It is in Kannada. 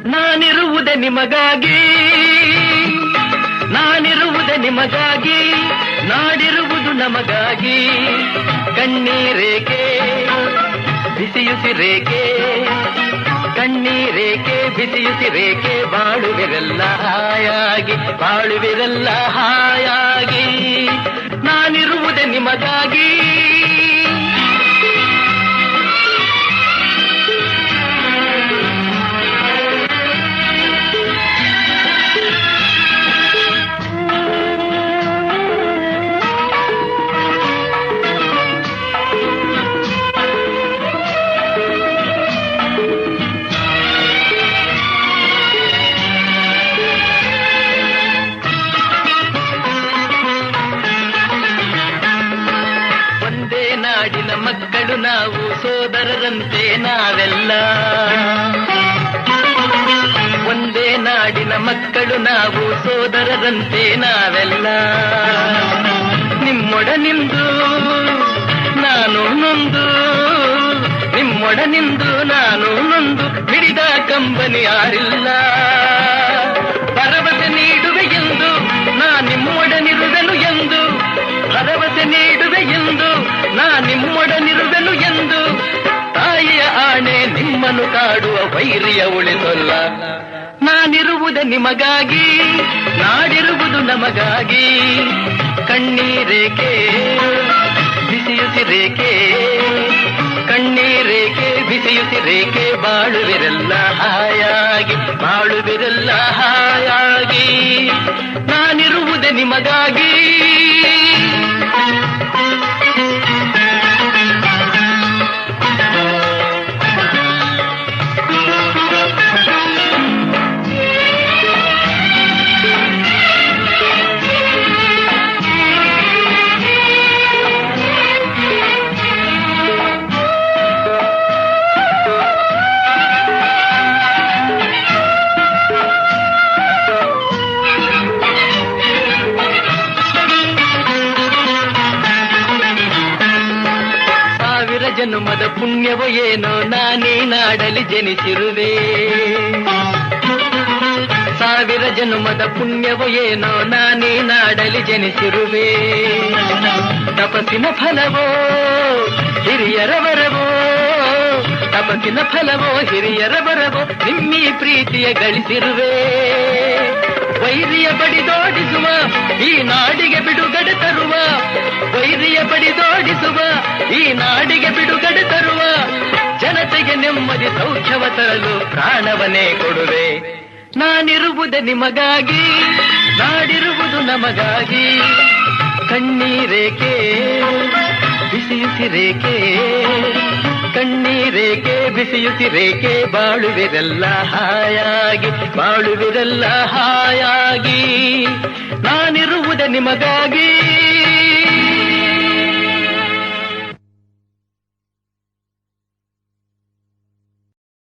ನಾನಿರುವುದೇ ನಿಮಗಾಗಿ, ನಾನಿರುವುದೇ ನಿಮಗಾಗಿ, ನಾಡಿರುವುದು ನಮಗಾಗಿ. ಕಣ್ಣೀರೇಕೆ ಬಿಸಿಯುಸಿರೇಕೆ, ಕಣ್ಣೀರೇಕೆ ಬಿಸಿಯುಸಿರೇಕೆ, ಬಾಳುವಿರಲ್ಲ ಹಾಯಾಗಿ, ಬಾಳುವಿರಲ್ಲ ಹಾಯಾಗಿ. ನಾನಿರುವುದೇ ನಿಮಗಾಗಿ. ನಾಡಿನ ಮಕ್ಕಳು ನಾವು, ಸೋದರರಂತೆ ನಾವೆಲ್ಲ. ಒಂದೇ ನಾಡಿನ ಮಕ್ಕಳು ನಾವು, ಸೋದರರಂತೆ ನಾವೆಲ್ಲ. ನಿಮ್ಮೊಡನಿಂದು ನಾನು ನೊಂದು, ನಿಮ್ಮೊಡನಿಂದು ನಾನು ನೊಂದು, ಹಿಡಿದ ಕಂಬನಿ ಯಾರಿಲ್ಲ. ಭರವಸೆ ನೀಡುವೆ ಎಂದು ನಾ ನಿಮ್ಮೊಡನಿರುವೆನು ಎಂದು, ಭರವಸೆ ನೀಡುವೆ ಎಂದು ನಾ ನಿಮ್ಮೊಡನಿರುವೆನು ಎಂದು. ತಾಯಿಯ ಆಣೆ ನಿಮ್ಮನ್ನು ಕಾಡುವ ವೈರಿಯ ಉಳಿಸೊಲ್ಲ. ನಾನಿರುವುದೇ ನಿಮಗಾಗಿ, ನಾಡಿರುವುದು ನಮಗಾಗಿ. ಕಣ್ಣೀರೇಕೆ ಬಿಸಿಯುಸಿರೇಕೆ, ಕಣ್ಣೀರೇಕೆ ಬಿಸಿಯುಸಿರೇಕೆ, ಬಾಳುವಿರಲ್ಲ ಹಾಯಾಗಿ, ಬಾಳುವಿರಲ್ಲ ಹಾಯಾಗಿ. ನಾನಿರುವುದೇ ನಿಮಗಾಗಿ. ಜನ್ಮದ ಪುಣ್ಯವೋ ಏನೋ ನಾನೇ ನಾಡಲಿ ಜನಿಸಿರುವೆ. ಸಾವಿರ ಜನ್ಮದ ಪುಣ್ಯವೋ ಏನೋ ನಾನೇ ನಾಡಲಿ ಜನಿಸಿರುವೆ. ತಪಸ್ಸಿನ ಫಲವೋ ಹಿರಿಯರ ವರವೋ, ತಪಸ್ಸಿನ ಫಲವೋ ಹಿರಿಯರ ವರವೋ, ನಿಮ್ಮಿ ಪ್ರೀತಿಯ ಗಳಿಸಿರುವೆ. ವೈರಿಯ ಬಡಿದೋಡಿಸುವ ಈ ನಾಡಿಗೆ ಬಿಡುಗಡೆ ತರುವ, ವೈರಿಯ ಬಡಿದೋಡಿಸುವ ಈ ನಾಡಿಗೆ ಬಿಡುಗಡೆ ತರುವ, ಜನತೆಗೆ ನೆಮ್ಮದಿ ಸೌಖ್ಯವ ತರಲು ಪ್ರಾಣವನ್ನೇ ಕೊಡುವೆ. ನಾನಿರುವುದೇ ನಿಮಗಾಗಿ, ನಾಡಿರುವುದು ನಮಗಾಗಿ. ಕಣ್ಣೀರೇಕೆ ಬಿಸಿಯುಸಿರೇಕೆ, ಕಣ್ಣೀರೇಕೆ ಬಿಸಿಯುಸಿರೇಕೆ, ಬಾಳುವಿರಲ್ಲ ಹಾಯಾಗಿ, ಬಾಳುವಿರಲ್ಲ ಹಾಯಾಗಿ. ನಾನಿರುವುದೇ ನಿಮಗಾಗಿ.